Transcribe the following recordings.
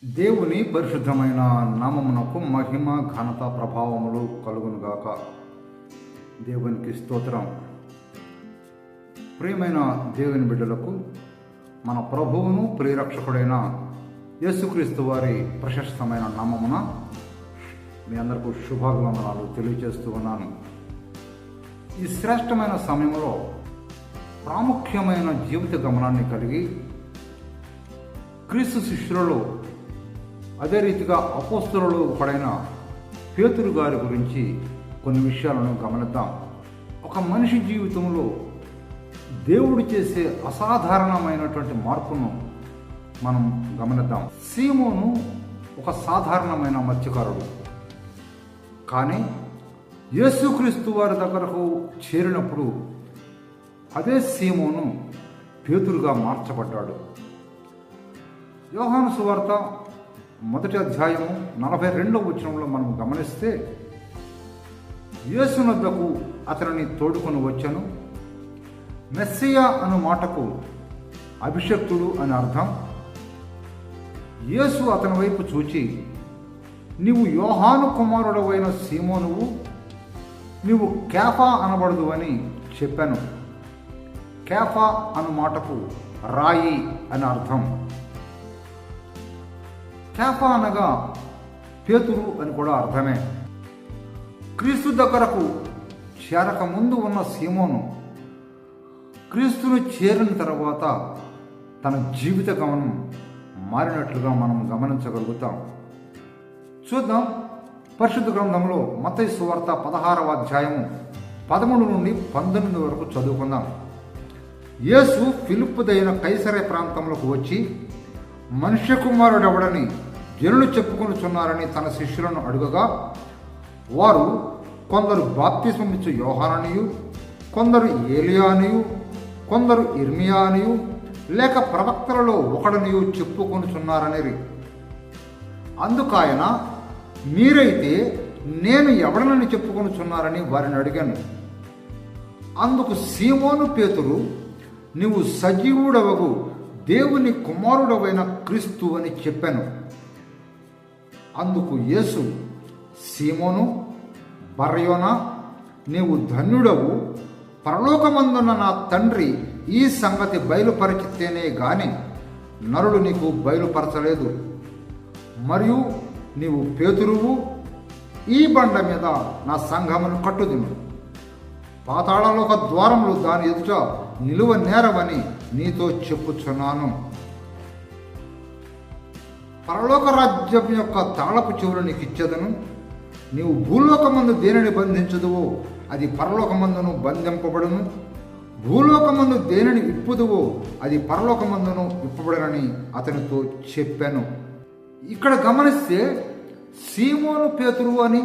దేవుని పరిశుద్ధమైన నామమునకు మహిమ ఘనత ప్రభావములు కలుగునుగాక. దేవునికి స్తోత్రం. ప్రియమైన దేవుని బిడ్డలకు మన ప్రభువును ప్రియరక్షకుడైన యేసుక్రీస్తు వారి ప్రశస్తమైన నామమున మీ అందరికీ శుభాభివందనాలు తెలియజేస్తూ ఉన్నాను. ఈ శ్రేష్టమైన సమయంలో ప్రాముఖ్యమైన జీవిత గమనాన్ని కలిగి క్రీస్తు శిష్యులలో అదే రీతిగా అపోస్తలులు పడైన పేతురు గారి గురించి కొన్ని విషయాలను గమనిద్దాం. ఒక మనిషి జీవితంలో దేవుడు చేసే అసాధారణమైనటువంటి మార్పును మనం గమనిద్దాం. సీమోను ఒక సాధారణమైన మత్స్యకారుడు, కానీ యేసుక్రీస్తు వారి దగ్గరకు చేరినప్పుడు అదే సీమోను పేతురుగా మార్చబడ్డాడు. యోహాను సువార్త 1వ అధ్యాయము 42వ వచనంలో మనం గమనిస్తే, యేసునొద్దకు అతనిని తోడుకొని వచ్చాను. మెస్సియా అను మాటకు అభిషక్తుడు అని అర్థం. యేసు అతని వైపు చూచి, నీవు యోహాను కుమారుడవైన సీమోనువు, నీవు కేఫా అనబడదు అని చెప్పాను. కేఫా అను మాటకు రాయి అని అర్థం. కేఫా అనగా పేతురు అని కూడా అర్థమే. క్రీస్తు దగ్గరకు చేరక ముందు ఉన్న సీమోను క్రీస్తును చేరిన తర్వాత తన జీవిత గమనం మారినట్లుగా మనం గమనించగలుగుతాం. చూద్దాం. పరిశుద్ధ గ్రంథంలో మత్తయి సువార్త 16వ అధ్యాయము 13 నుండి 19 వరకు చదువుకుందాం. యేసు ఫిలిప్పుదైన కైసరే ప్రాంతంలోకి వచ్చి, మనుష్య కుమారుడెవడని జనులు చెప్పుకొనుచున్నారని తన శిష్యులను అడుగగా, వారు కొందరు బాప్తిస్మమిచ్చు యోహాననియు, కొందరు ఏలియా అనియు, కొందరు ఇర్మియా అనియు, లేక ప్రవక్తలలో ఒకడనియు చెప్పుకొనుచున్నారనిరి. అందుకాయన, మీరైతే నేను ఎవడనని చెప్పుకొనుచున్నారని వారిని అడిగాను. అందుకు సీమోను పేతురు, నీవు సజీవుడవగు దేవుని కుమారుడవైన క్రీస్తు అని చెప్పాను. అందుకు యేసు, సీమోను బర్యోనా, నీవు ధన్యుడవు. పరలోకమందున్న నా తండ్రి ఈ సంగతి బయలుపరిచితేనే గాని నరుడు నీకు బయలుపరచలేదు. మరియు నీవు పేతురువు, ఈ బండ మీద నా సంఘమును కట్టుదును. పాతాళలోక ద్వారములు దాని ఎదుట నిలువ నేరవని నీతో చెప్పుచున్నాను. పరలోక రాజ్యం యొక్క తాళపు చెవులు నీకు ఇచ్చేదను. నీవు భూలోకమందు దేనిని బంధించదువో అది పరలోకమందును బంధింపబడును, భూలోకమందు దేనిని ఇప్పుదువో అది పరలోకమందును ఇప్పబడనని అతనితో చెప్పాను. ఇక్కడ గమనిస్తే సీమోను పేతురు అని,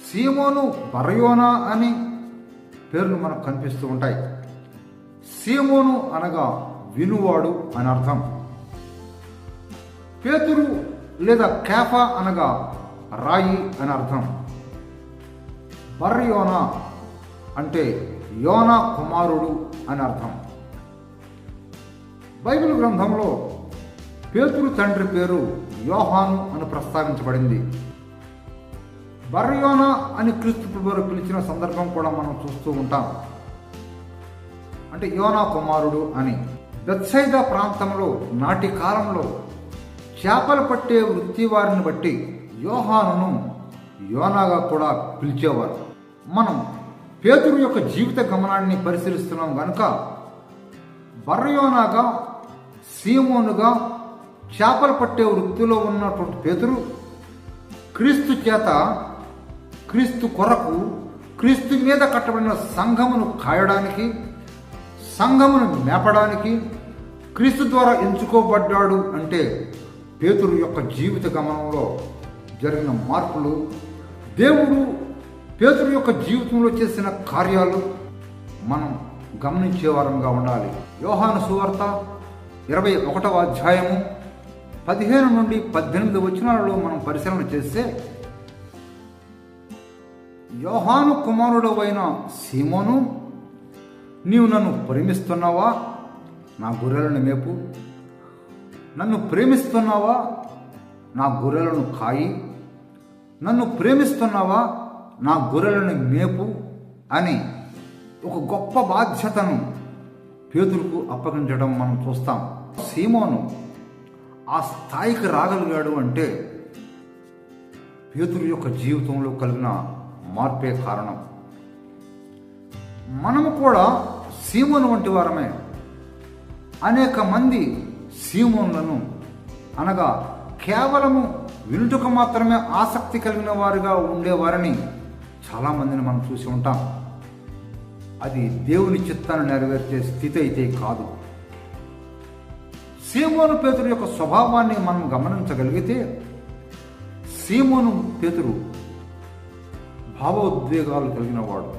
సీమోను బర్యోనా అని పేర్లు మనకు కనిపిస్తూ ఉంటాయి. సీమోను అనగా వినువాడు అని అర్థం. పేతురు లేదా కేఫా అనగా రాయి అని అర్థం. బర్యోనా అంటే యోనా కుమారుడు అని అర్థం. బైబిల్ గ్రంథంలో పేతురు తండ్రి పేరు యోహాను అని ప్రస్తావించబడింది. బర్యోనా అని క్రీస్తు ప్రభువు పిలిచిన సందర్భం కూడా మనం చూస్తూ ఉంటాం. అంటే యోనా కుమారుడు అని. బెత్సైదా ప్రాంతంలో నాటి కాలంలో చేపలు పట్టే వృత్తి వారిని బట్టి యోహానును యోనాగా కూడా పిలిచేవారు. మనం పేతురు యొక్క జీవిత గమనాన్ని పరిశీలిస్తున్నాం కనుక బర్యోనాగా, సీమోనుగా చేపలు పట్టే వృత్తిలో ఉన్నటువంటి పేతురు క్రీస్తు చేత, క్రీస్తు కొరకు, క్రీస్తు మీద కట్టబడిన సంఘమును కాయడానికి, సంఘమును మేపడానికి క్రీస్తు ద్వారా ఎంచుకోబడ్డాడు. అంటే పేతురు యొక్క జీవిత గమనంలో జరిగిన మార్పులు, దేవుడు పేతురు యొక్క జీవితంలో చేసిన కార్యాలు మనం గమనించే వారంగా ఉండాలి. యోహాను సువార్త 21వ అధ్యాయము 15 నుండి 18 వచనాలలో మనం పరిశీలన చేస్తే, యోహాను కుమారుడవైన సీమోను, నీవు నన్ను ప్రేమిస్తున్నావా? నా గొర్రెలను మేపు. నన్ను ప్రేమిస్తున్నావా? నా గొర్రెలను కాయి. నన్ను ప్రేమిస్తున్నావా? నా గొర్రెలను మేపు అని ఒక గొప్ప బాధ్యతను పేతురుకు అప్పగించడం మనం చూస్తాం. సీమోను ఆ స్థాయికి రాగలిగాడు అంటే పేతురు యొక్క జీవితంలో కలిగిన మార్పే కారణం. మనము కూడా సీమోను వంటి వారమే. అనేక మంది సీమోనులను అనగా కేవలము వినుటకు మాత్రమే ఆసక్తి కలిగిన వారుగా ఉండేవారని చాలామందిని మనం చూసి ఉంటాం. అది దేవుని చిత్తాన్ని నెరవేర్చే స్థితి అయితే కాదు. సీమోను పేతురు యొక్క స్వభావాన్ని మనం గమనించగలిగితే సీమోను పేతురు భావోద్వేగాలు కలిగిన వాడు.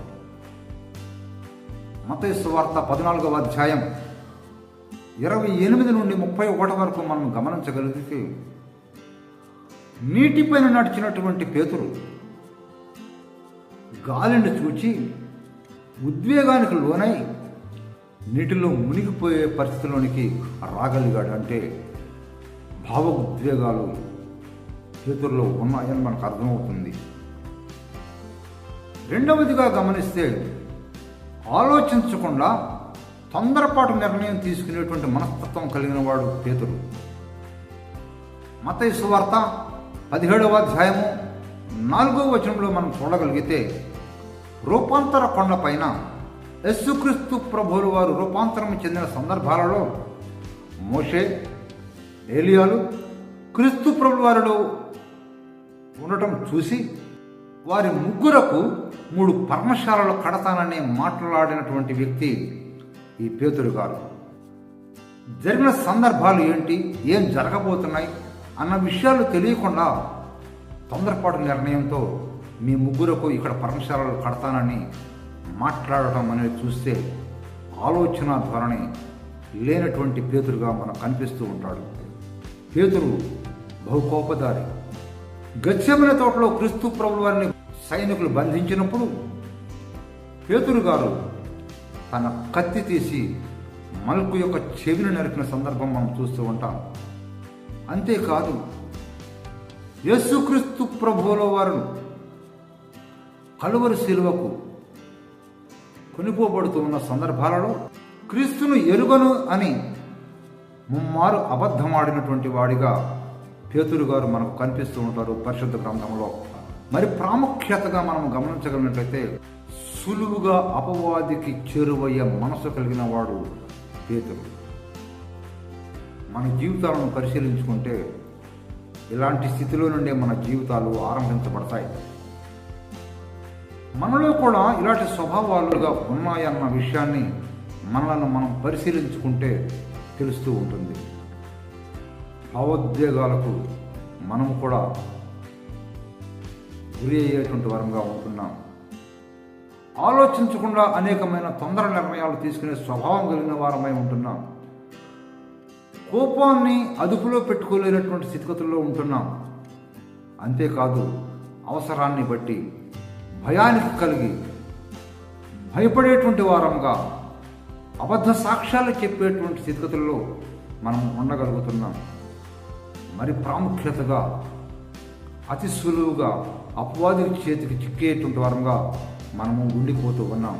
మత్తయి సువార్త 14వ అధ్యాయం 28 నుండి 31 వరకు మనం గమనించగలిగితే నీటిపైన నడిచినటువంటి పేతురు గాలిని చూచి ఉద్వేగానికి లోనై నీటిలో మునిగిపోయే పరిస్థితిలోనికి రాగలిగాడు. అంటే భావ ఉద్వేగాలు పేతురులో ఉన్నాయని మనకు అర్థమవుతుంది. రెండవదిగా గమనిస్తే ఆలోచించకుండా తొందరపాటు నిర్ణయం తీసుకునేటువంటి మనస్తత్వం కలిగిన వాడు పేతురు. మత్తయి సువార్త 17వ అధ్యాయము 4వ వచనంలో మనం చూడగలిగితే రూపాంతర కొండ పైన యేసుక్రీస్తు ప్రభువుల వారు రూపాంతరం చెందిన సందర్భాలలో మోషే, ఏలియాలు క్రీస్తు ప్రభువుల వారిలో ఉండటం చూసి వారి ముగ్గురకు 3 పర్ణశాలలు కడతానని మాట్లాడినటువంటి వ్యక్తి ఈ పేతురు గారు. జరిగిన సందర్భాలు ఏంటి, ఏం జరగబోతున్నాయి అన్న విషయాలు తెలియకుండా తొందరపాటు నిర్ణయంతో మీ ముగ్గురకు ఇక్కడ పర్ణశాలలు కడతానని మాట్లాడటం అనేది చూస్తే ఆలోచన ధోరణి లేనటువంటి పేతురుగా మనకు కనిపిస్తూ ఉంటాడు. పేతురు బహుకోపదారి. గెత్సేమనే తోటలో క్రీస్తు ప్రభువుల వారిని సైనికులు బంధించినప్పుడు పేతురు గారు తన కత్తి తీసి మల్కు యొక్క చెవిని నరికిన సందర్భం మనం చూస్తూ ఉంటాం. అంతేకాదు యేసుక్రీస్తు ప్రభువుల వారు కలువరి శిలువకు కొనిపోబడుతూ ఉన్న సందర్భాలలో క్రీస్తును ఎరుగను అని ముమ్మారు అబద్ధమాడినటువంటి వాడిగా పేతురు గారు మనకు కనిపిస్తూ ఉంటారు పరిశుద్ధ గ్రంథంలో. మరి ప్రాముఖ్యతగా మనం గమనించగలిగినట్లయితే సులువుగా అపవాదికి చేరువయ్యే మనసు కలిగిన వాడు పేతురు. మన జీవితాలను పరిశీలించుకుంటే ఇలాంటి స్థితిలో నుండే మన జీవితాలు ఆరంభించబడతాయి. మనలో కూడా ఇలాంటి స్వభావాలుగా ఉన్నాయన్న విషయాన్ని మనల్ని మనం పరిశీలించుకుంటే తెలుస్తూ ఉంటుంది. భావోద్వేగాలకు మనము కూడా గురి అయ్యేటువంటి వరంగా ఉంటున్నాం. ఆలోచించకుండా అనేకమైన తొందర నిర్ణయాలు తీసుకునే స్వభావం కలిగిన వారమై ఉంటున్నాం. కోపాన్ని అదుపులో పెట్టుకోలేనటువంటి స్థితిగతుల్లో ఉంటున్నాం. అంతేకాదు అవసరాన్ని బట్టి భయానికి కలిగి భయపడేటువంటి వారంగా అబద్ధ సాక్ష్యాలు చెప్పేటువంటి స్థితిగతుల్లో మనం ఉండగలుగుతున్నాం. మరి ప్రాముఖ్యతగా అతి సులువుగా అపవాది చేతికి చిక్కేటువంటి వారంగా మనము ఉండిపోతూ ఉన్నాం.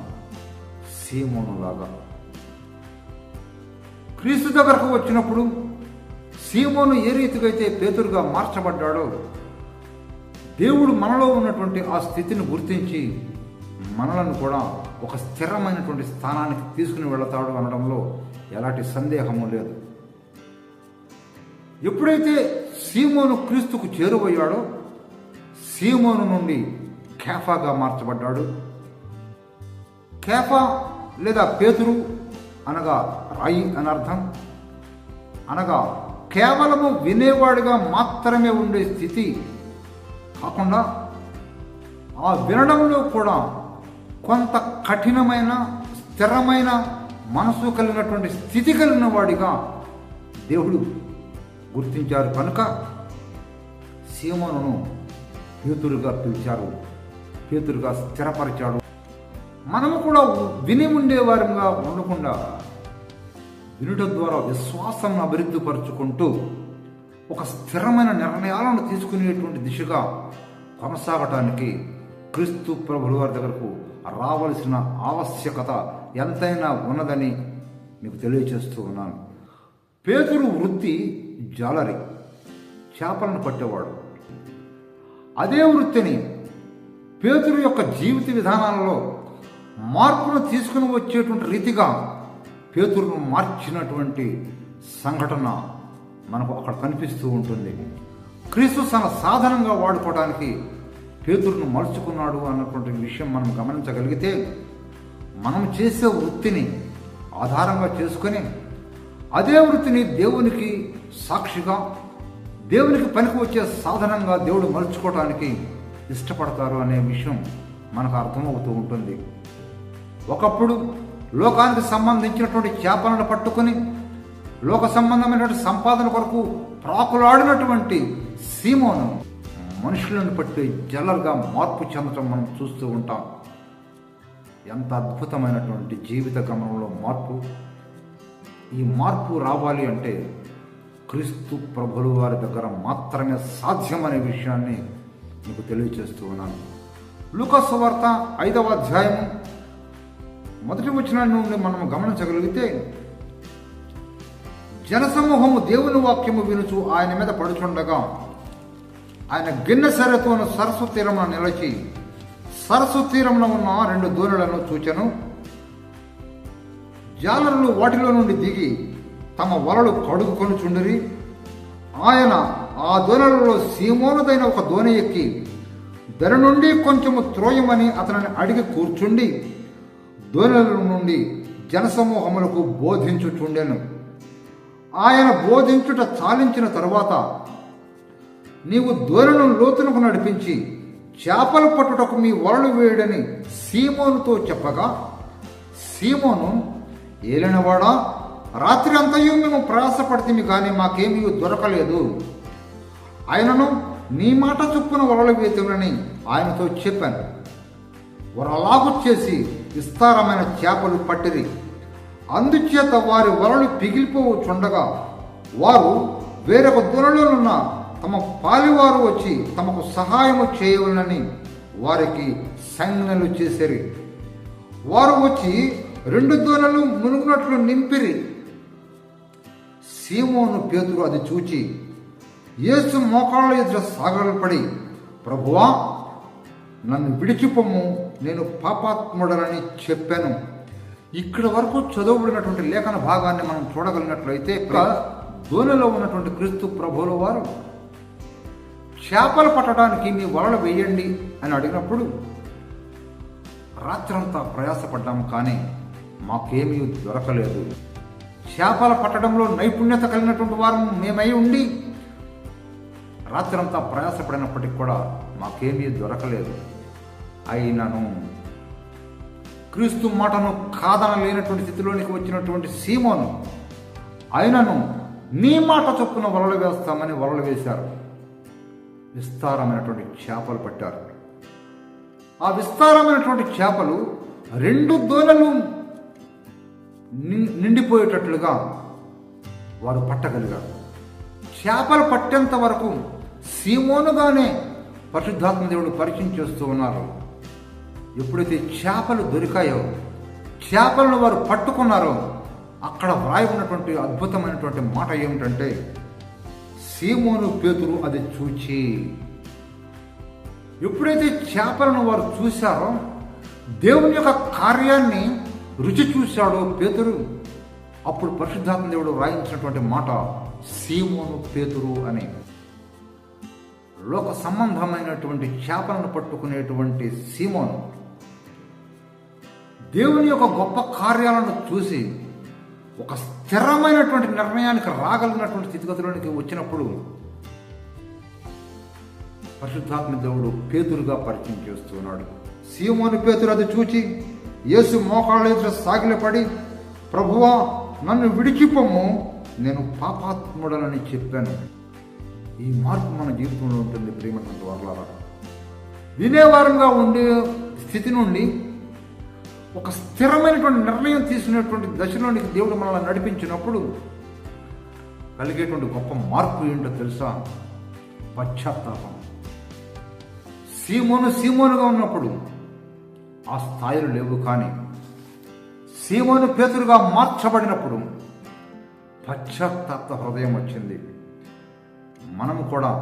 సీమోనులాగా క్రీస్తు దగ్గరకు వచ్చినప్పుడు సీమోను ఏ రీతిగా అయితే పేతురుగా మార్చబడ్డాడో దేవుడు మనలో ఉన్నటువంటి ఆ స్థితిని గుర్తించి మనలను కూడా ఒక స్థిరమైనటువంటి స్థానానికి తీసుకుని వెళతాడు అనడంలో ఎలాంటి సందేహము లేదు. ఎప్పుడైతే సీమోను క్రీస్తుకు చేరువయ్యాడో సీమోను నుండి కేఫాగా మార్చబడ్డాడు. కేఫా లేదా పేతురు అనగా రాయి అని అర్థం. అనగా కేవలము వినేవాడిగా మాత్రమే ఉండే స్థితి కాకుండా ఆ వినడంలో కూడా కొంత కఠినమైన స్థిరమైన మనసు కలిగినటువంటి స్థితి కలిగిన వాడిగా దేవుడు గుర్తించారు. కనుక సీమోనును పేతురుగా పిలిచారు, పేతురుగా స్థిరపరిచాడు. మనము కూడా విని ఉండేవారంగా ఉండకుండా వినుట ద్వారా విశ్వాసం అభివృద్ధి పరుచుకుంటూ ఒక స్థిరమైన నిర్ణయాలను తీసుకునేటువంటి దిశగా కొనసాగటానికి క్రీస్తు ప్రభుల వారి దగ్గరకు రావలసిన ఆవశ్యకత ఎంతైనా ఉన్నదని మీకు తెలియచేస్తూ ఉన్నాను. పేతురు వృత్తి జాలరి, చేపలను పట్టేవాడు. అదే వృత్తిని పేతురు యొక్క జీవిత విధానాలలో మార్పును తీసుకుని వచ్చేటువంటి రీతిగా పేతురును మార్చినటువంటి సంఘటన మనకు అక్కడ కనిపిస్తూ ఉంటుంది. క్రీస్తు తన సాధనంగా వాడుకోవడానికి పేతురును మలుచుకున్నాడు అన్నటువంటి విషయం మనం గమనించగలిగితే, మనం చేసే వృత్తిని ఆధారంగా చేసుకొని అదే వృత్తిని దేవునికి సాక్షిగా, దేవునికి పనికి వచ్చే సాధనంగా దేవుడు మలుచుకోవడానికి ఇష్టపడతారు అనే విషయం మనకు అర్థమవుతూ ఉంటుంది. ఒకప్పుడు లోకానికి సంబంధించినటువంటి చేపలను పట్టుకొని లోక సంబంధమైనటువంటి సంపాదన కొరకు ప్రాకులాడినటువంటి సీమోను మనుషులను పట్టే జల్లర్గా మార్పు చెందటం మనం చూస్తూ ఉంటాం. ఎంత అద్భుతమైనటువంటి జీవిత గమనంలో మార్పు! ఈ మార్పు రావాలి అంటే క్రీస్తు ప్రభుల వారి దగ్గర మాత్రమే సాధ్యం అనే విషయాన్ని మీకు తెలియజేస్తూ ఉన్నాను. లూకా సువార్త 5వ అధ్యాయము 1వ వచనం నుండి మనం గమనించగలిగితే, జనసమూహము దేవుని వాక్యము వినుచు ఆయన మీద పడుచుండగా ఆయన గిన్నె సరెతోను సరస్సు తీరమున నిలిచి సరస్సు తీరమున ఉన్న 2 దోణులను చూచెను. జాలరులు వాటిలో నుండి దిగి తమ వలలు కడుగుకొనుచుండిరి. ఆయన ఆ దోణులలో సీమోనుదైన ఒక దోణి ఎక్కి దరి నుండి కొంచెము త్రోయమని అతనిని అడిగి కూర్చుండి దోణుల నుండి జనసమూహములకు బోధించుచుండెను. ఆయన బోధించుట చాలించిన తరువాత, నీవు దోణిను లోతునకు నడిపించి చేపలు పట్టుటకు మీ వలలు వేయడని సీమోనుతో చెప్పగా, సీమోను, ఏలినవాడా, రాత్రి అంతయు మేము ప్రయాసపడితిమి కానీ మాకేమీ దొరకలేదు. ఆయనను నీ మాట చొప్పున వలలు వేతునని ఆయనతో చెప్పాను. వారు అలాగు చేసి విస్తారమైన చేపలు పట్టిరి. అందుచేత వారి వలలు పిగిలిపోవచ్చుండగా వారు వేరొక దొరలోనున్న తమ పాలివారు వచ్చి తమకు సహాయము చేయవలనని వారికి సంజ్ఞలు చేసిరి. వారు వచ్చి 2 దోణులు మునుగునట్లు నింపిరి. సీమోను పేతురు అది చూచి యేసు మోకాళ్ళ ఎదుట సాగలపడి, ప్రభువా, నన్ను విడిచిపోము, నేను పాపాత్ముడనని చెప్పాను. ఇక్కడి వరకు చదవబడినటువంటి లేఖన భాగాన్ని మనం చూడగలిగినట్లయితే, దోణిలో ఉన్నటువంటి క్రీస్తు ప్రభువుల వారు చేపలు పట్టడానికి మీ వలలు వేయండి అని అడిగినప్పుడు, రాత్రంతా ప్రయాసపడ్డాము కానీ మాకేమీ దొరకలేదు. చేపలు పట్టడంలో నైపుణ్యత కలిగినటువంటి వారు మేమై ఉండి రాత్రంతా ప్రయాసపడినప్పటికీ కూడా మాకేమీ దొరకలేదు. అయినను క్రీస్తు మాటను కాదనలేనటువంటి స్థితిలోనికి వచ్చినటువంటి సీమోను, అయినను నీ మాట చొప్పున వలలు వేస్తామని వలలు వేశారు. విస్తారమైనటువంటి చేపలు పట్టారు. ఆ విస్తారమైనటువంటి చేపలు 2 దోణులు నిండిపోయేటట్లుగా వారు పట్టగలిగారు. చేపలు పట్టేంత వరకు సీమోనుగానే పరిశుద్ధాత్మ దేవుడు పరిచయం చేస్తూ ఉన్నారు. ఎప్పుడైతే చేపలు దొరికాయో, చేపలను వారు పట్టుకున్నారో, అక్కడ వ్రాయి ఉన్నటువంటి అద్భుతమైనటువంటి మాట ఏమిటంటే, సీమోను పేతురు అది చూచి, ఎప్పుడైతే చేపలను వారు చూశారో, దేవుని యొక్క కార్యాన్ని రుచి చూశాడో పేతురు, అప్పుడు పరిశుద్ధాత్మ దేవుడు వ్రాయించినటువంటి మాట సీమోను పేతురు అని. లోక సంబంధమైనటువంటి చేపలను పట్టుకునేటువంటి సీమోను దేవుని యొక్క గొప్ప కార్యాలను చూసి ఒక స్థిరమైనటువంటి నిర్ణయానికి రాగలిగినటువంటి స్థితిగతిలోనికి వచ్చినప్పుడు పరిశుద్ధాత్మ దేవుడు పేతురుగా పరిచయం చేస్తున్నాడు. సీమోను పేతురు అది చూచి యేసు మోకాళ్ళ ఎదుట సాగిలపడి, ప్రభువా, నన్ను విడిచిపోము, నేను పాపాత్ముడనని చెప్పాను. ఈ మార్పు మన జీవితంలో ఉంటుంది ప్రియమైనటువంటి వారలారా. వినేవారంగా ఉండే స్థితి నుండి ఒక స్థిరమైనటువంటి నిర్ణయం తీసుకునేటువంటి దశలోనికి దేవుడు మనల్ని నడిపించినప్పుడు కలిగేటువంటి గొప్ప మార్పు ఏంటో తెలుసా? పశ్చాత్తాపం. సీమోనుగా ఉన్నప్పుడు ఆ స్థాయిలు లేవు, కానీ సీమోను పేతురుగా మార్చబడినప్పుడు పశ్చాత్తాప హృదయం వచ్చింది. మనము కూడా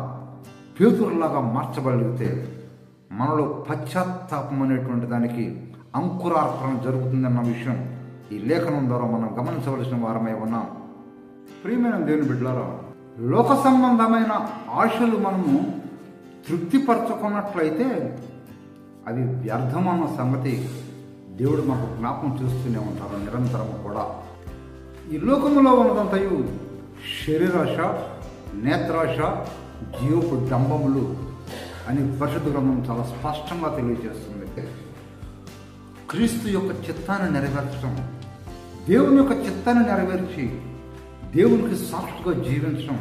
పేతురులాగా మార్చబడితే మనలో పశ్చాత్తాపం అనేటువంటి దానికి అంకురార్పణ జరుగుతుందన్న విషయం ఈ లేఖనం ద్వారా మనం గమనించవలసిన వారమై ఉన్నాం. ప్రియమైన దేవుని బిడ్డలారా, లోక సంబంధమైన ఆశలు మనము తృప్తిపరచుకున్నట్లయితే అది వ్యర్థమన్న సంగతి దేవుడు మాకు జ్ఞాపకం చేస్తూనే ఉంటారు నిరంతరము కూడా. ఈ లోకములో ఉన్నదంతయు శరీరాశ, నేత్రాశ, జీవపు డంబములు అని పరిశుద్ధ గ్రంథం చాలా స్పష్టంగా తెలియజేస్తుంది. క్రీస్తు యొక్క చిత్తాన్ని నెరవేర్చడం, దేవుని యొక్క చిత్తాన్ని నెరవేర్చి దేవునికి సాక్షిగా జీవించడం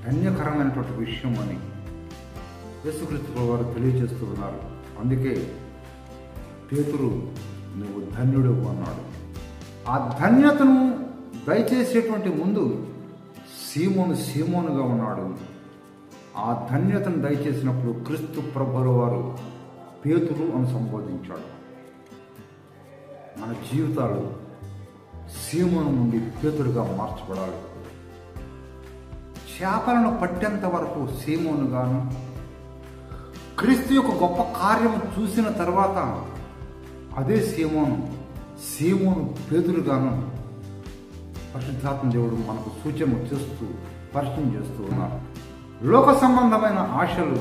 ధన్యకరమైనటువంటి విషయం అని యేసుక్రీస్తు వారు తెలియజేస్తూ ఉన్నారు. అందుకే పేతురు నువ్వు ధన్యుడు అన్నాడు. ఆ ధన్యతను దయచేసేటువంటి ముందు సీమోనుగా ఉన్నాడు. ఆ ధన్యతను దయచేసినప్పుడు క్రీస్తు ప్రభువుల వారు పేతురు అని సంబోధించాడు. మన జీవితాలు సీమోను నుండి పేతురుగా మార్చబడాలి. చేపలను పట్టేంత వరకు సీమోనుగాను, క్రీస్తు యొక్క గొప్ప కార్యము చూసిన తర్వాత అదే సీమోను పేతురుగాను పరిశుద్ధాత్మ దేవుడు మనకు సూచన చేస్తూ పరిచయం చేస్తూ ఉన్నారు. లోక సంబంధమైన ఆశలు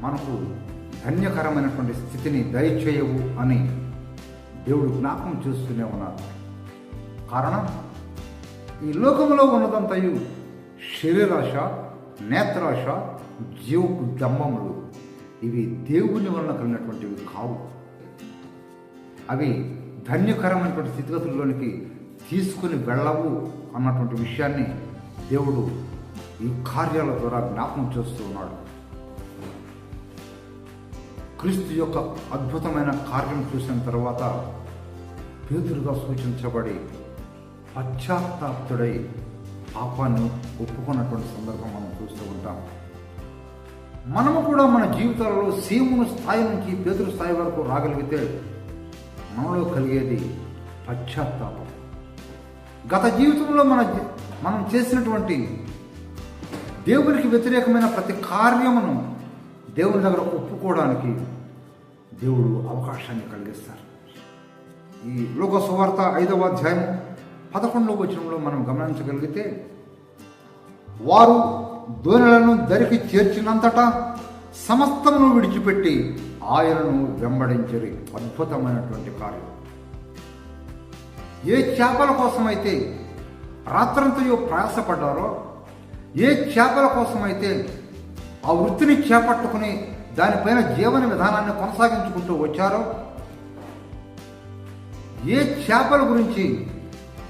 మనకు ధన్యకరమైనటువంటి స్థితిని దయచేయవు అని దేవుడు జ్ఞాపకం చేస్తూనే ఉన్నారు. కారణం, ఈ లోకంలో ఉన్నదంతయు శరీరాశ, నేత్రాశ, జీవపు డంబములు. ఇవి దేవుని వలన కలిగినటువంటివి కావు. అవి ధన్యకరమైనటువంటి స్థితిగతుల్లోనికి తీసుకుని వెళ్ళవు అన్నటువంటి విషయాన్ని దేవుడు ఈ కార్యాల ద్వారా జ్ఞాపకం చేస్తూ ఉన్నాడు. క్రీస్తు యొక్క అద్భుతమైన కార్యం చూసిన తర్వాత పేతురుగా సూచించబడి పశ్చాత్తాప్తుడై పాపాన్ని ఒప్పుకున్నటువంటి సందర్భం మనం చూస్తూ ఉంటాం. మనము కూడా మన జీవితాలలో సీమోను స్థాయి నుంచి పేతురు స్థాయి వరకు రాగలిగితే మనలో కలిగేది పశ్చాత్తాపం. గత జీవితంలో మనం చేసినటువంటి దేవునికి వ్యతిరేకమైన ప్రతి కార్యమును దేవుని దగ్గర ఒప్పుకోవడానికి దేవుడు అవకాశాన్ని కలిగిస్తారు. ఈ లోక సువార్త 5వ అధ్యాయం 11వ వచనంలో మనం గమనించగలిగితే, వారు దోణులను దరికి చేర్చినంతటా సమస్తమును విడిచిపెట్టి ఆయనను వెంబడించరి. అద్భుతమైనటువంటి కార్యం. ఏ చేపల కోసమైతే రాత్రంతయో ప్రయాసపడ్డారో, ఏ చేపల కోసమైతే ఆ వృత్తిని చేపట్టుకుని దానిపైన జీవన విధానాన్ని కొనసాగించుకుంటూ వచ్చారో, ఏ చేపల గురించి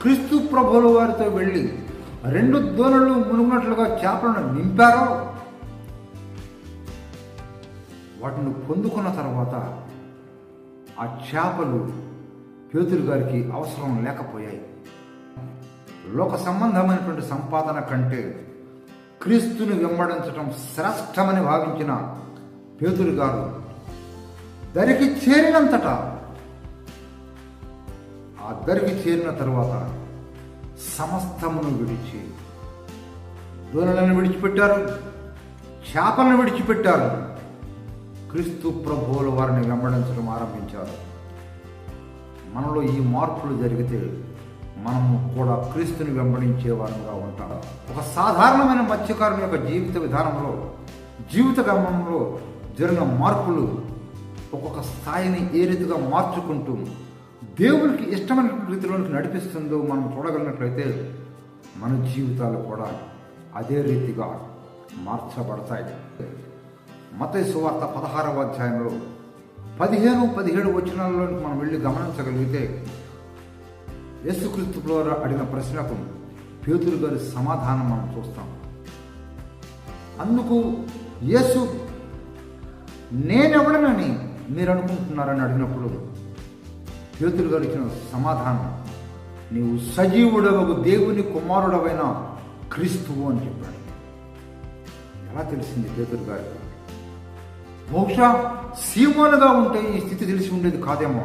క్రీస్తు ప్రభువుల వారితో వెళ్ళి 2 దోణులు మునుగునట్లుగా చేపలను నింపారో, వాటిని పొందుకున్న తర్వాత ఆ చేపలు పేతురు గారికి అవసరం లేకపోయాయి. లోక సంబంధమైనటువంటి సంపాదన కంటే క్రీస్తుని వెంబడించడం శ్రేష్టమని భావించిన పేతురు గారు దరికి చేరినంతటా, ఆ దరికి చేరిన తరువాత సమస్తమును విడిచి దోణులను విడిచిపెట్టారు, చేపలను విడిచిపెట్టారు, క్రీస్తు ప్రభువుల వారిని వెంబడించడం ఆరంభించారు. మనలో ఈ మార్పులు జరిగితే మనము కూడా క్రీస్తుని వెంబడించే వారంగా ఉంటాం. ఒక సాధారణమైన మత్స్యకారుని యొక్క జీవిత విధానంలో, జీవిత గమనంలో జరిగిన మార్పులు ఒక్కొక్క స్థాయిని ఏ రీతిగా మార్చుకుంటూ దేవునికి ఇష్టమైన రీతిలోనికి నడిపిస్తుందో మనం చూడగలిగినట్లయితే మన జీవితాలు కూడా అదే రీతిగా మార్చబడతాయి. మత్తయి సువార్త 16వ అధ్యాయంలో 15-17 వచనాల్లోకి మనం వెళ్ళి గమనించగలిగితే, యేసుక్రీస్తు ద్వారా అడిగిన ప్రశ్నకు పేతురు గారి సమాధానం మనం చూస్తాం. అందుకు యేసు, నేనెవడనని మీరు అనుకుంటున్నారని అడిగినప్పుడు పేతురు గారు ఇచ్చిన సమాధానం, నీవు సజీవుడవగు దేవుని కుమారుడవైన క్రీస్తువు అని చెప్పాడు. ఎలా తెలిసింది పేతురు గారికి? బహుశా సీమోనుగా ఉంటే ఈ స్థితి తెలిసి ఉండేది కాదేమో.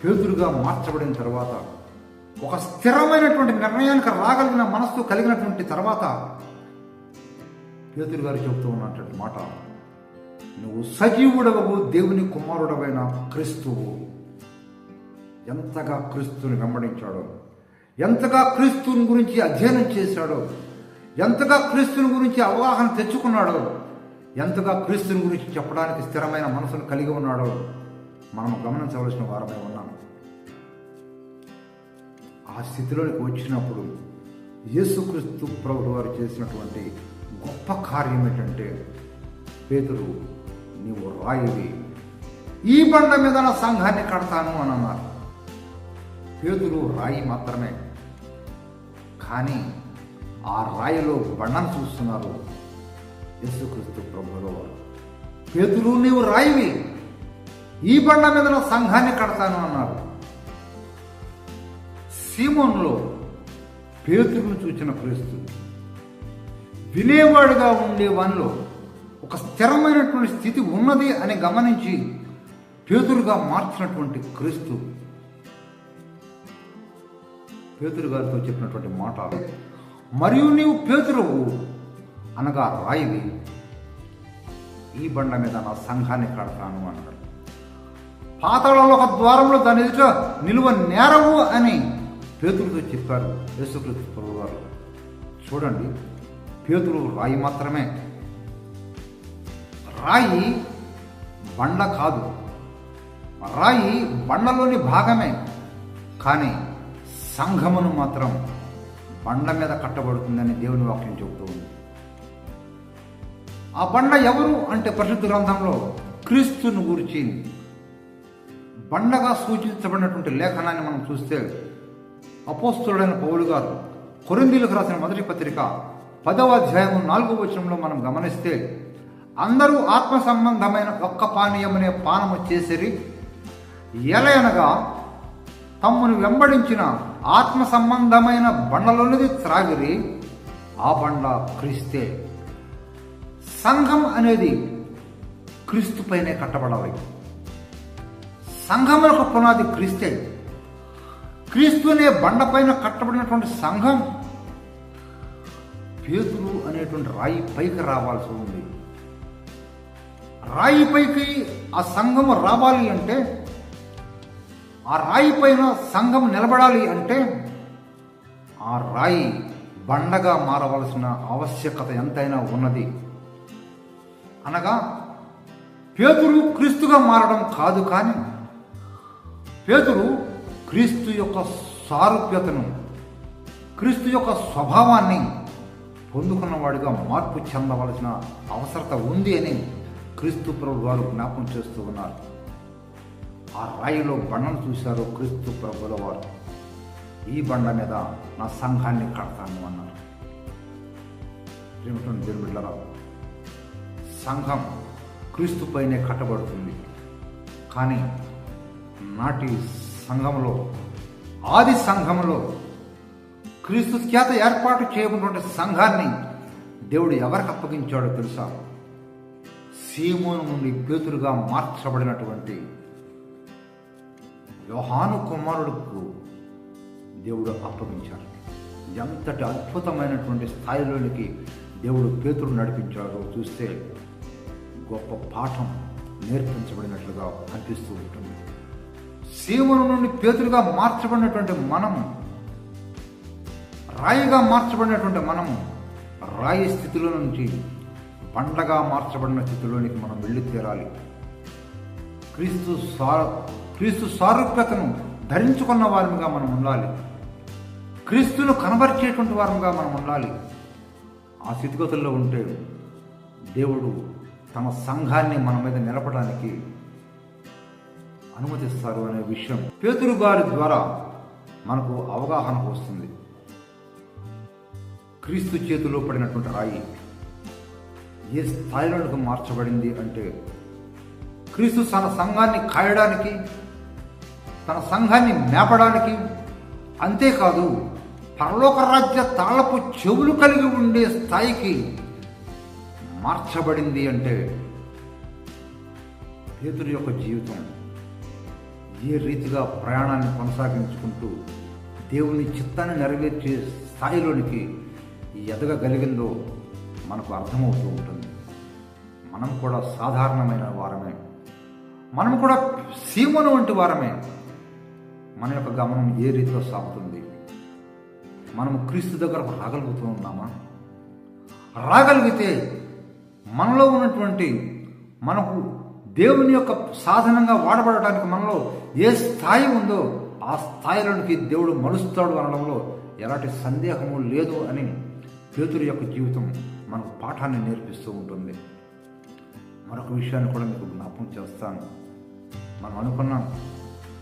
పేతురుగా మార్చబడిన తర్వాత, ఒక స్థిరమైనటువంటి నిర్ణయానికి రాగలిగిన మనస్సు కలిగినటువంటి తర్వాత పేతురు గారు చెబుతూ ఉన్నటువంటి మాట, నువ్వు సజీవుడవగు దేవుని కుమారుడవైన క్రీస్తువు. ఎంతగా క్రీస్తుని వెంబడించాడో, ఎంతగా క్రీస్తుని గురించి అధ్యయనం చేశాడో, ఎంతగా క్రీస్తుని గురించి అవగాహన తెచ్చుకున్నాడో, ఎంతగా క్రీస్తుని గురించి చెప్పడానికి స్థిరమైన మనసును కలిగి ఉన్నాడో మనం గమనించవలసిన వారమై ఉన్నాం. ఆ స్థితిలోకి వచ్చినప్పుడు యేసుక్రీస్తు ప్రభువు వారు చేసినటువంటి గొప్ప కార్యం ఏంటంటే, పేతురు నీవు రాయివి, ఈ బండ మీద నా సంఘాన్ని కడతాను అని అన్నారు. పేతురు రాయి మాత్రమే, కానీ ఆ రాయిలో బండను చూస్తున్నారు యేసుక్రీస్తు ప్రభువులో వారు. పేతురు నీవు రాయివి, ఈ బండ మీద నా సంఘాన్ని కడతాను అన్నారు. సీమోనులో పేతురును చూచిన క్రీస్తు, వినేవాడుగా ఉండేవానిలో ఒక స్థిరమైనటువంటి స్థితి ఉన్నది అని గమనించి పేతురుగా మార్చినటువంటి క్రీస్తు పేతురు గారితో చెప్పినటువంటి మాట, మరియు నీవు పేతురువు అనగా రాయివి, ఈ బండ మీద నా సంఘాన్ని కడతాను అన్నాడు. పాతాళంలో ఒక ద్వారంలో దాని ఎదుట నిలువ నేరవు అని పేతురుతో చెప్పారు యేసుక్రీస్తు ప్రభువు వారు. చూడండి, పేతురు రాయి మాత్రమే, రాయి బండ కాదు. రాయి బండలోని భాగమే, కానీ సంఘమును మాత్రం బండ మీద కట్టబడుతుందని దేవుని వాక్యం చెబుతూ ఉంది. ఆ బండ ఎవరు అంటే పరిశుద్ధ గ్రంథంలో క్రీస్తును గురించి బండగా సూచించబడినటువంటి లేఖనాన్ని మనం చూస్తే, అపోస్తలుడైన పౌలు గారు కొరింథీయులకు రాసిన మొదటి పత్రిక 10వ అధ్యాయం 4వ వచనంలో మనం గమనిస్తే, అందరూ ఆత్మ సంబంధమైన ఒక్క పానీయమనే పానము చేసిరి, ఎలయనగా తమ్మును వెంబడించిన ఆత్మ సంబంధమైన బండలోనిది త్రాగిరి, ఆ బండ క్రీస్తే. సంఘం అనేది క్రీస్తుపైనే కట్టబడాలి. సంఘములకు పునాది క్రీస్తే. క్రీస్తు అనే బండపైన కట్టబడినటువంటి సంఘం పేతురు అనేటువంటి రాయి పైకి రావాల్సి ఉంది. రాయి పైకి ఆ సంఘము రావాలి అంటే, ఆ రాయి పైన సంఘం నిలబడాలి అంటే, ఆ రాయి బండగా మారవలసిన ఆవశ్యకత ఎంతైనా ఉన్నది. అనగా పేతురు క్రీస్తుగా మారడం కాదు, కానీ పేతురు క్రీస్తు యొక్క సారూప్యతను, క్రీస్తు యొక్క స్వభావాన్ని పొందుకున్నవాడిగా మార్పు చెందవలసిన అవసరత ఉంది అని క్రీస్తు ప్రభు వారు జ్ఞాపకం చేస్తూ ఉన్నారు. ఆ రాయిలో బండను చూశారు క్రీస్తు ప్రభుల వారు. ఈ బండ మీద నా సంఘాన్ని కడతాను అన్నారు. ఏమిటండి దేవుని బిడ్డలారా, సంఘం క్రీస్తుపైనే కట్టబడుతుంది. కానీ నాటి సంఘంలో, ఆది సంఘంలో క్రీస్తు చేత ఏర్పాటు చేయబడినటువంటి సంఘాన్ని దేవుడు ఎవరికి అప్పగించాడో తెలుసా? సీమోను నుండి పేతురుగా మార్చబడినటువంటి యోహాను కుమారుడుకు దేవుడు అప్పగించాడు. ఎంతటి అద్భుతమైనటువంటి స్థాయిలోనికి దేవుడు పేతురు నడిపించాడో చూస్తే గొప్ప పాఠం నేర్పించబడినట్లుగా అనిపిస్తూ ఉంటుంది. సీమోను నుండి పేతురుగా మార్చబడినటువంటి మనము, రాయిగా మార్చబడినటువంటి మనము, రాయి స్థితిలో నుంచి బండగా మార్చబడిన స్థితిలోనికి మనం వెళ్ళి తీరాలి. క్రీస్తు సారూప్యతను ధరించుకున్న వారముగా మనం ఉండాలి. క్రీస్తును కనబరిచేటువంటి వారముగా మనం ఉండాలి. ఆ స్థితిగతుల్లో ఉంటే దేవుడు తన సంఘాన్ని మన మీద నిలపడానికి అనుమతిస్తారు అనే విషయం పేతురు గారి ద్వారా మనకు అవగాహనకు వస్తుంది. క్రీస్తు చేతిలో పడినటువంటి రాయి ఏ స్థాయిలోకి మార్చబడింది అంటే, క్రీస్తు తన సంఘాన్ని కాయడానికి, తన సంఘాన్ని మేపడానికి, అంతేకాదు పరలోక రాజ్య తాళపు చెవులు కలిగి ఉండే స్థాయికి మార్చబడింది. అంటే పేతురు యొక్క జీవితం ఏ రీతిగా ప్రయాణాన్ని కొనసాగించుకుంటూ దేవుని చిత్తాన్ని నెరవేర్చే స్థాయిలోనికి ఎదగగలిగిందో మనకు అర్థమవుతూ ఉంటుంది. మనం కూడా సాధారణమైన వారమే, మనం కూడా సీమోను వంటి వారమే. మన యొక్క గమనం ఏ రీతిలో సాగుతుంది? మనము క్రీస్తు దగ్గరకు రాగలుగుతూ ఉన్నామా? రాగలిగితే మనలో ఉన్నటువంటి మనకు దేవుని యొక్క సాధనంగా వాడబడటానికి మనలో ఏ స్థాయి ఉందో ఆ స్థాయిలోనికి దేవుడు మలుస్తాడు అనడంలో ఎలాంటి సందేహము లేదు అని పేతురు యొక్క జీవితం మనకు పాఠాన్ని నేర్పిస్తూ ఉంటుంది. మరొక విషయాన్ని కూడా మీకు జ్ఞాపకం చేస్తాను. మనం అనుకున్నాం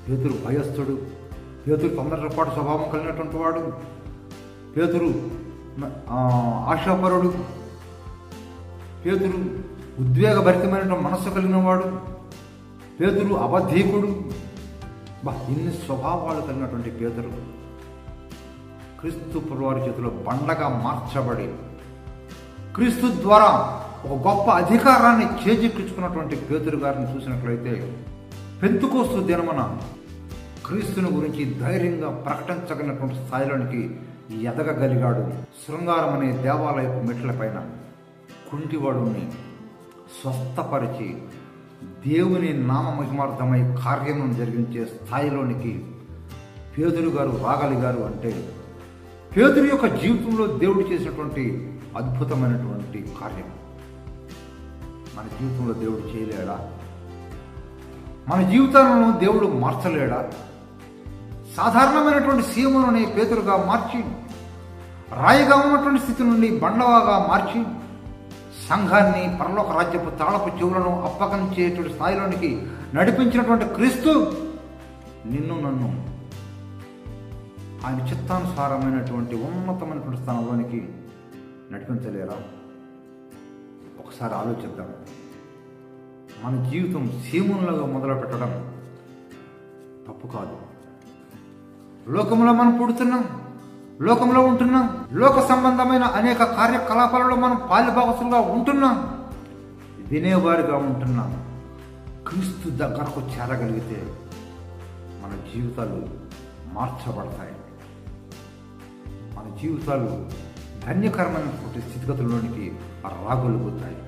పేతురు భయస్థుడు, పేతురు తొందరపాటు స్వభావం కలిగినటువంటి వాడు, పేతురు ఆశాపరుడు, పేతురు ఉద్వేగభరితమైనటువంటి మనస్సు కలిగిన వాడు, పేతురు అబద్ధీకుడు. ఇన్ని స్వభావాలు కలిగినటువంటి పేతురు క్రీస్తు ప్రభువారి చేతిలో బండగా మార్చబడి క్రీస్తు ద్వారా ఒక గొప్ప అధికారాన్ని చేజిక్కించుకున్నటువంటి పేతురు గారిని చూసినట్లయితే పెంతుకోస్తు దినమున క్రీస్తుని గురించి ధైర్యంగా ప్రకటించగలిగినటువంటి స్థాయిలోనికి ఎదగగలిగాడు. శృంగారం అనే దేవాలయపు మెట్లపైన కుంటివాడుని స్వస్థపరిచి దేవుని నామ మహిమార్థమై కార్యం జరిగించే స్థాయిలోనికి పేతురు గారు రాగలిగారు. అంటే పేతురు యొక్క జీవితంలో దేవుడు చేసినటువంటి అద్భుతమైనటువంటి కార్యం మన జీవితంలో దేవుడు చేయలేడా? మన జీవితాలను దేవుడు మార్చలేడా? సాధారణమైనటువంటి సీమలోని పేతురుగా మార్చి రాయిగా ఉన్నటువంటి స్థితి నుండి బండవాగా మార్చి సంఘాన్ని పరలోక రాజ్యపు తాళపు చెవులను అప్పగించేటువంటి స్థాయిలోనికి నడిపించినటువంటి క్రీస్తు నిన్ను నన్ను ఆయన చిత్తానుసారమైనటువంటి ఉన్నతమైనటువంటి స్థానంలోనికి నడిపించలేరా? ఒకసారి ఆలోచిద్దాం. మన జీవితం సీమోనులాగా మొదలు పెట్టడం తప్పు కాదు. లోకంలో మనం పుడుతున్నాం, లోకంలో ఉంటున్నాం, లోక సంబంధమైన అనేక కార్యకలాపాలలో మనం పాలుభాగస్తులుగా ఉంటున్నాం, వినేవారిగా ఉంటున్నాం. క్రీస్తు దగ్గరకు చేరగలిగితే మన జీవితాలు మార్చబడతాయి. మన జీవితాలు ధన్యకరమైనటువంటి స్థితిగతుల్లోనికి రాగలుగుతాయి.